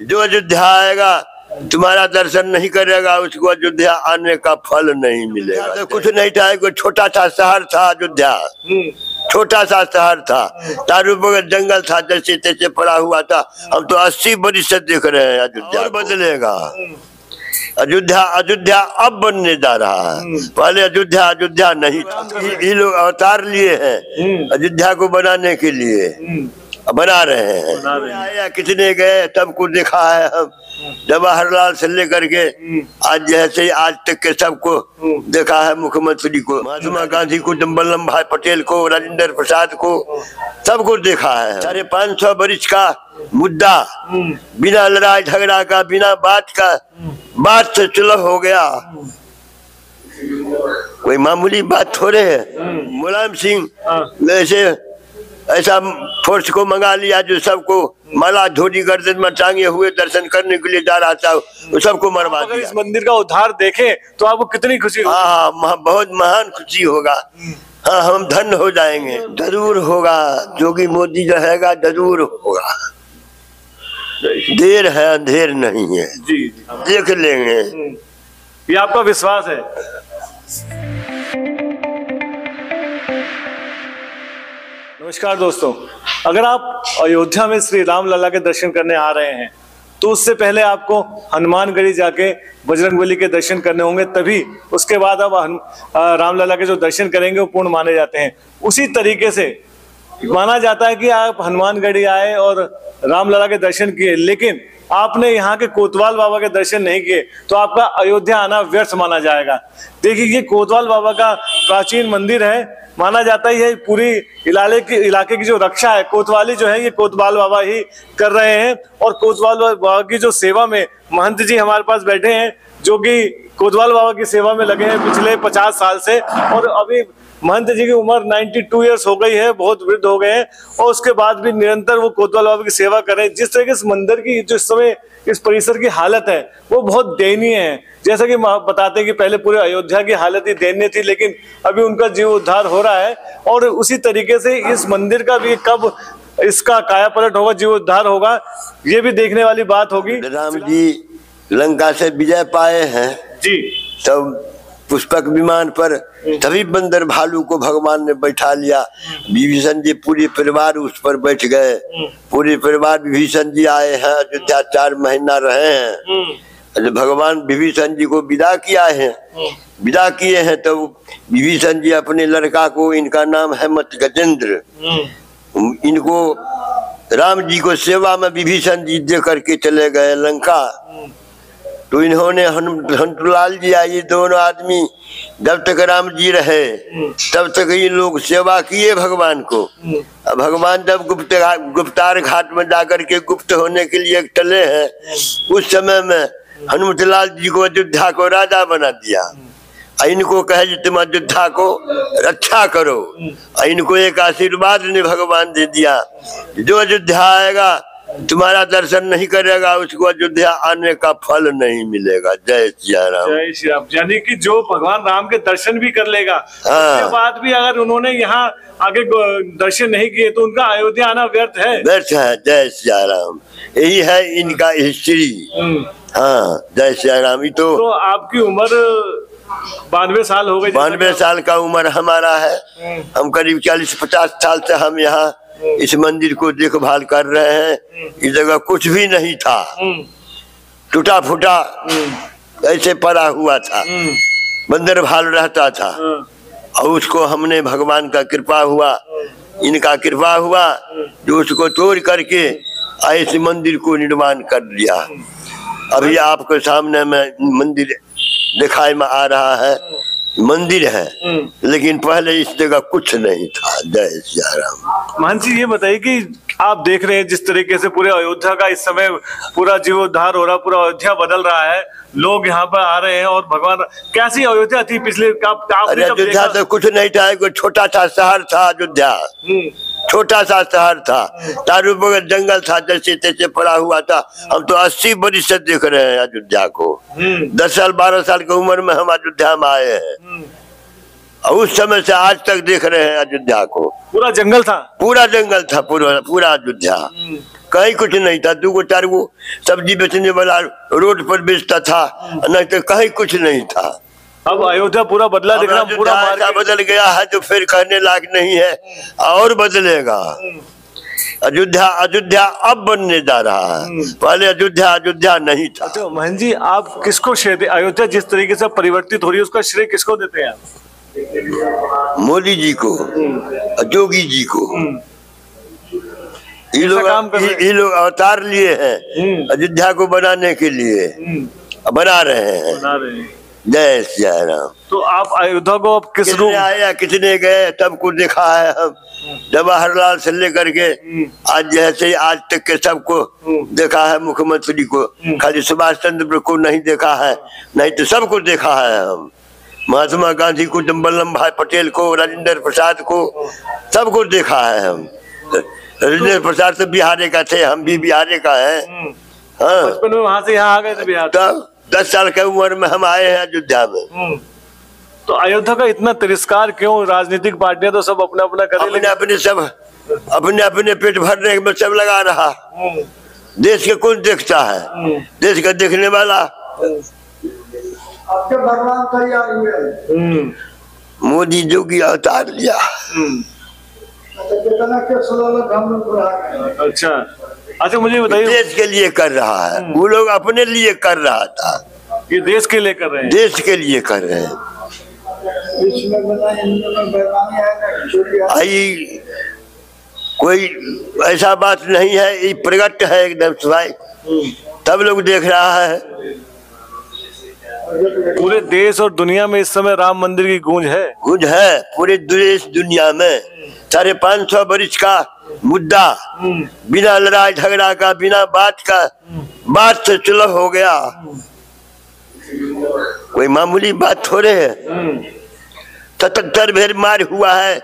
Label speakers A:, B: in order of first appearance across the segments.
A: जो अयोध्या आएगा तुम्हारा दर्शन नहीं करेगा उसको अयोध्या आने का फल नहीं मिलेगा। तो कुछ नहीं था, कोई छोटा सा शहर था अयोध्या, छोटा सा शहर था, चारों बगल जंगल था, जैसे तैसे पड़ा हुआ था। हम तो 80 वर्ष से देख रहे हैं अयोध्या बदलेगा। अयोध्या अयोध्या अब बनने जा रहा है, पहले अयोध्या अयोध्या नहीं था। ये लोग अवतार लिए हैं अयोध्या को बनाने के लिए, बना रहे हैं। कितने गए सबको देखा है हम, जवाहरलाल से लेकर के आज जैसे आज तक के सबको देखा है, मुख्यमंत्री को, महात्मा गांधी को, वल्लभ भाई पटेल को, राजेंद्र प्रसाद को, सबको देखा है। 550 वर्ष का मुद्दा बिना लड़ाई झगड़ा का, बिना बात का, बात से सुलभ हो गया। कोई मामूली बात थोड़े है। मुलायम सिंह ऐसा फोर्स को मंगा लिया जो सबको माला धोनी गर्दन में टांगे हुए दर्शन करने के लिए जा रहा था, वो सबको मरवा दिया।
B: इस मंदिर का उद्धार देखें तो आपको कितनी खुशी होगी?
A: हाँ, बहुत महान खुशी होगा। हाँ, हम धन्य हो जाएंगे, जरूर होगा। जोगी मोदी जो है जरूर होगा, देर है अंधेर नहीं है।
B: जी,
A: देख लेंगे,
B: ये आपका विश्वास है। नमस्कार दोस्तों, अगर आप अयोध्या में श्री राम लला के दर्शन करने आ रहे हैं तो उससे पहले आपको हनुमानगढ़ी जाके बजरंगबली के दर्शन करने होंगे, तभी उसके बाद आप राम लला के जो दर्शन करेंगे वो पूर्ण माने जाते हैं। उसी तरीके से माना जाता है कि आप हनुमानगढ़ी आए और राम लला के दर्शन किए, लेकिन आपने यहाँ के कोतवाल बाबा के दर्शन नहीं किए तो आपका अयोध्या आना व्यर्थ माना जाएगा। देखिए, ये कोतवाल बाबा का प्राचीन मंदिर है। माना जाता है पूरी इलाके की जो रक्षा है, कोतवाली जो है, ये कोतवाल बाबा ही कर रहे हैं। और कोतवाल बाबा की जो सेवा में महंत जी हमारे पास बैठे हैं, जो कि कोतवाल बाबा की सेवा में लगे हैं पिछले 50 साल से। और अभी महंत जी की उम्र 92 ईयर्स हो गई है, बहुत वृद्ध हो गए हैं, और उसके बाद भी निरंतर वो कोतवाल बाबा की सेवा कर रहे हैं। जिस तरह के इस मंदिर की जो इस समय इस परिसर की हालत है वो बहुत दयनीय है। जैसा कि बताते हैं कि पहले पूरे अयोध्या की हालत ही दयनीय थी, लेकिन अभी उनका जीव उद्धार हो रहा है। और उसी तरीके से इस मंदिर का भी कब इसका काया पलट होगा, जीव उद्धार होगा, ये भी देखने वाली बात होगी।
A: राम जी लंका से विजय पाए हैं
B: जी,
A: तब पुष्पक विमान पर सभी बंदर भालू को भगवान ने बैठा लिया। विभीषण जी पूरे परिवार उस पर बैठ गए, पूरे परिवार विभीषण जी आए हैं अयोध्या, 4 महीना रहे हैं। भगवान विभीषण जी को विदा किया है, विदा किए हैं तो विभीषण जी अपने लड़का को, इनका नाम है मत गजेंद्र, इनको राम जी को सेवा में विभीषण जी दे करके चले गए लंका। तो इन्होंने हनुलाल जी, ये दोनों आदमी जब तक राम जी रहे तब तक ये लोग सेवा किए भगवान को। अब भगवान जब गुप्तार घाट में जाकर के गुप्त होने के लिए चले हैं, उस समय में हनुमतलाल जी को अयोध्या को राजा बना दिया। इनको कहे तुम अयोध्या को रक्षा करो, इनको एक आशीर्वाद ने भगवान दे दिया, जो अयोध्या आएगा तुम्हारा दर्शन नहीं करेगा उसको अयोध्या आने का फल नहीं मिलेगा। जय श्री राम।
B: जय श्री राम। यानी कि जो भगवान राम के दर्शन भी कर लेगा, उसके बाद भी अगर उन्होंने यहाँ आगे दर्शन नहीं किए तो उनका अयोध्या आना व्यर्थ है, व्यर्थ है।
A: जय श्री राम, यही है इनका हिस्ट्री। हाँ, जय श्री राम।
B: तो आपकी उम्र 92 साल हो गई।
A: 92 साल का उम्र हमारा है। हम करीब 40-50 साल से हम यहाँ इस मंदिर को देखभाल कर रहे हैं। इस जगह कुछ भी नहीं था, टूटा फूटा ऐसे पड़ा हुआ था, बंदर भाल रहता था, और उसको हमने भगवान का कृपा हुआ, इनका कृपा हुआ जो उसको तोड़ करके ऐसे मंदिर को निर्माण कर दिया। अभी आपके सामने में मंदिर दिखाई में आ रहा है, मंदिर है, लेकिन पहले इस जगह कुछ नहीं था। जय श्री राम।
B: महंत जी, ये बताइए कि आप देख रहे हैं जिस तरीके से पूरे अयोध्या का इस समय पूरा जीवोद्धार हो रहा, पूरा अयोध्या बदल रहा है, लोग यहाँ पर आ रहे हैं, और भगवान कैसी अयोध्या थी पिछले
A: अयोध्या तो कुछ नहीं था, कोई छोटा सा शहर था अयोध्या, छोटा सा शहर था, चारों बगल जंगल था, जैसे तैसे पड़ा हुआ था। हम तो 80 वर्ष से देख रहे हैं अयोध्या को। 10 साल 12 साल की उम्र में हम अयोध्या में आए हैं, और उस समय से आज तक देख रहे हैं अयोध्या को।
B: पूरा जंगल था,
A: पूरा जंगल था, पूरा अयोध्या। कहीं कुछ नहीं था। 2 4 गो सब्जी बेचने वाला रोड पर बेचता था, नहीं तो कहीं कुछ नहीं था।
B: अब अयोध्या पूरा बदला दिख रहा, पूरा
A: ऐसा बदल गया है जो फिर कहने लायक नहीं है, और बदलेगा। अयोध्या अब बनने जा रहा है, पहले अयोध्या नहीं था।
B: तो महन जी, आप किसको श्रेय दे, अयोध्या जिस तरीके से परिवर्तित हो रही है उसका श्रेय किसको देते हैं आप?
A: मोदी जी को, योगी जी को। ये लोग अवतार लिए हैं अयोध्या को बनाने के लिए, बना रहे हैं। जय श्री राम।
B: तो आप अयोध्या को अब किस रूप
A: आया, कितने गए, सबको देखा है हम। जवाहरलाल से लेकर के आज जैसे आज तक के सबको देखा है। मुख्यमंत्री को, खाली सुभाष चंद्र को नहीं देखा है, नहीं तो सबको देखा है हम। महात्मा गांधी को, वल्लभ भाई पटेल को, राजेंद्र प्रसाद को, सबको देखा है हम। राजेंद्र प्रसाद तो बिहार का थे, हम भी बिहार का है। हाँ,
B: बचपन में वहां से यहाँ आ गए थे बिहार।
A: तब 10 साल की उम्र में हम आए हैं अयोध्या में।
B: तो अयोध्या का इतना तिरस्कार क्यों? राजनीतिक पार्टियां तो सब अपना अपना करे,
A: अपने अपने पेट भरने में सब लगा रहा। देश के कौन देखता है? देश का देखने वाला
C: आपके भगवान तैयारी है।
A: मोदी योगी अवतार लिया।
B: अच्छा, मुझे बताइए,
A: देश के लिए कर रहा है, वो लोग अपने लिए कर रहा था,
B: ये देश के लिए कर रहे हैं,
A: देश के लिए कर रहे हैं। आई कोई ऐसा बात नहीं है, ये प्रकट है एकदम भाई, तब लोग देख रहा है।
B: पूरे देश और दुनिया में इस समय राम मंदिर की गूंज है
A: पूरे देश दुनिया में। 550 वर्ष का मुद्दा बिना लड़ाई झगड़ा का, बिना बात से सुलभ हो गया। कोई मामूली बात थोड़े है। 77 बेर मार हुआ है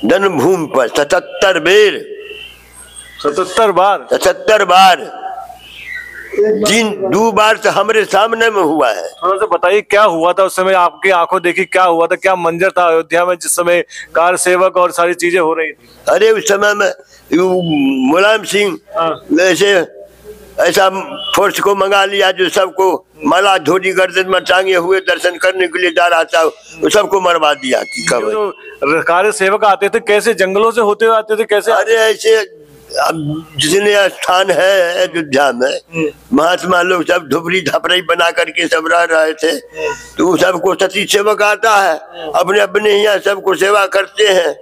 A: जन्मभूमि पर, 77 बेर, 77 बार। 2 बार तो हमारे सामने में हुआ है।
B: थोड़ा सा बताइए क्या हुआ था उस समय, आपकी आंखों देखी क्या हुआ था, क्या मंजर था अयोध्या में जिस समय कार सेवक और सारी चीजें हो रही थी?
A: अरे उस समय में मुलायम सिंह ऐसा फोर्स को मंगा लिया जो सबको माला धोती गर्दन में टांगे हुए दर्शन करने के लिए जा रहा था, वो सबको मरवा दिया।
B: जो कार्य सेवक आते थे कैसे जंगलों से होते हुए आते थे कैसे?
A: अरे ऐसे अब जितने स्थान है अयोध्या में, महात्मा लोग सब झोपड़ी झपड़ी बना करके सब रह रहे थे, तो सबको सती सेवक आता है, अपने अपने यहाँ सबको सेवा करते हैं,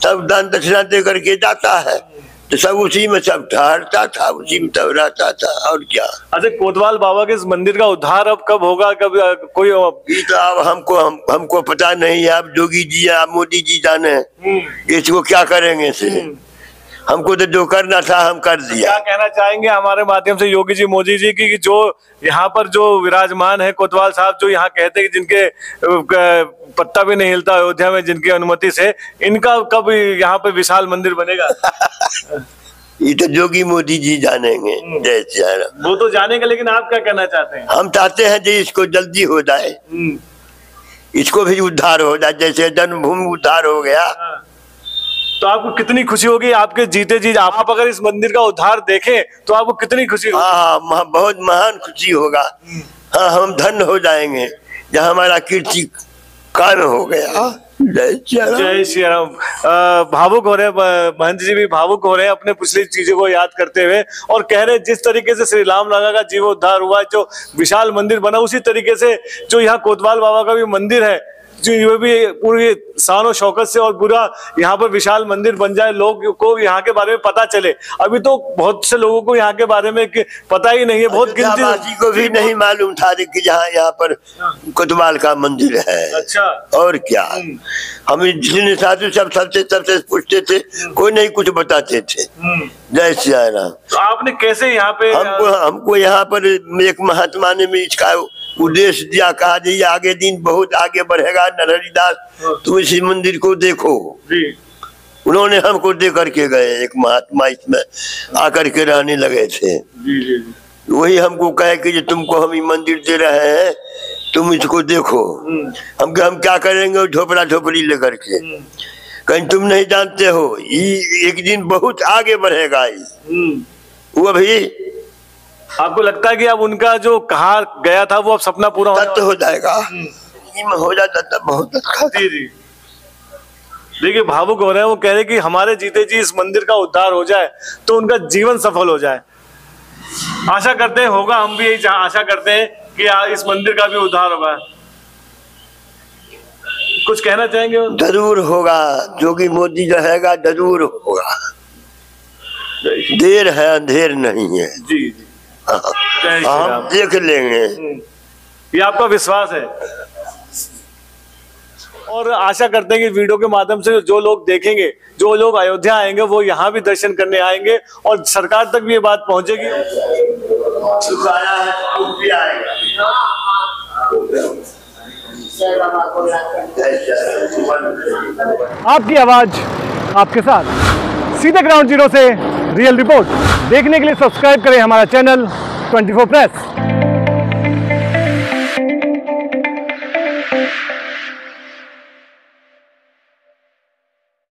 A: सब दान दक्षिणा दे करके जाता है, तो सब उसी में सब ठहरता था, उसी में सब रहता था। और क्या?
B: अच्छा, कोतवाल बाबा के इस मंदिर का उद्धार अब कब होगा? कब कोई
A: तो अब हमको पता नहीं है। अब योगी जी या मोदी जी जाने इसको क्या करेंगे से। हमको तो जो करना था हम कर दिया।
B: क्या कहना चाहेंगे हमारे माध्यम से योगी जी, मोदी जी की, जो यहाँ पर जो विराजमान है कोतवाल साहब, जो यहाँ कहते हैं कि जिनके पत्ता भी नहीं हिलता अयोध्या में जिनकी अनुमति से, इनका कब यहाँ पे विशाल मंदिर बनेगा?
A: ये तो योगी मोदी जी जानेंगे। जय श्री राम।
B: वो तो जानेंगे, लेकिन आप क्या कहना चाहते हैं?
A: हम चाहते हैं जी इसको जल्दी हो जाए, इसको भी उद्धार हो जाए, जैसे जन्मभूमि उद्धार हो गया।
B: तो आपको कितनी खुशी होगी आपके जीते जी, आप अगर इस मंदिर का उद्धार देखें तो आपको कितनी खुशी होगी?
A: हाँ, बहुत महान खुशी होगा। हाँ, हम धन्य हो जाएंगे जहाँ हमारा कीर्ति कायम हो गया।
B: जय श्री राम। भावुक हो रहे हैं महंत जी, भी भावुक हो रहे हैं अपने पिछली चीजों को याद करते हुए, और कह रहे हैं जिस तरीके से श्री राम लला का जीवोद्धार हुआ, जो विशाल मंदिर बना, उसी तरीके से जो यहाँ कोतवाल बाबा का भी मंदिर है, जो ये भी पूरी शान और शौकत से और पूरा यहाँ पर विशाल मंदिर बन जाए, लोग को यहाँ के बारे में पता चले। अभी तो बहुत से लोगों को यहाँ के बारे में पता ही नहीं है, बहुत गिनती
A: को भी नहीं मालूम था कि यहाँ पर कोतवाल का मंदिर है।
B: अच्छा, और
A: क्या? हम जितने साधु सबसे पूछते थे, कोई नहीं कुछ बताते थे। जय श्री राम।
B: तो आपने कैसे यहाँ पे
A: हमको यहाँ पर एक महात्मा ने भी इसका उद्देश्य दिया, कहा जी आगे दिन बहुत आगे बढ़ेगा नरहरिदास, तुम इसी मंदिर को देखो। उन्होंने हमको दे करके गए, एक महात्मा इसमें आकर के रहने लगे थे। वही हमको कहे कि तुमको हम ये मंदिर दे रहे हैं, तुम इसको देखो। हम क्या करेंगे झोपड़ी लेकर के? कहीं तुम नहीं जानते हो, ये एक दिन बहुत आगे बढ़ेगा। वो भी
B: आपको लगता है कि अब उनका जो कहा गया था वो अब सपना पूरा
A: तत्व हो जाएगा, हो जाता तब बहुत अच्छा।
B: जी जी, देखिए भावुक हो रहे हैं, वो कह रहे कि हमारे जीते जी इस मंदिर का उद्धार हो जाए तो उनका जीवन सफल हो जाए। आशा करते हैं होगा, हम भी यही आशा करते हैं कि इस मंदिर का भी उद्धार होगा। कुछ कहना चाहेंगे?
A: जरूर होगा, जोगी मोदी रहेगा जरूर होगा, देर है अंधेर नहीं है।
B: जी जी,
A: हम देख लेंगे,
B: ये आपका विश्वास है। और आशा करते हैं कि वीडियो के माध्यम से जो लोग देखेंगे, जो लोग अयोध्या आएंगे वो यहाँ भी दर्शन करने आएंगे और सरकार तक भी ये बात पहुंचेगी।
D: आपकी आवाज आपके साथ, सीधे ग्राउंड जीरो से रियल रिपोर्ट देखने के लिए सब्सक्राइब करें हमारा चैनल 24 प्रेस।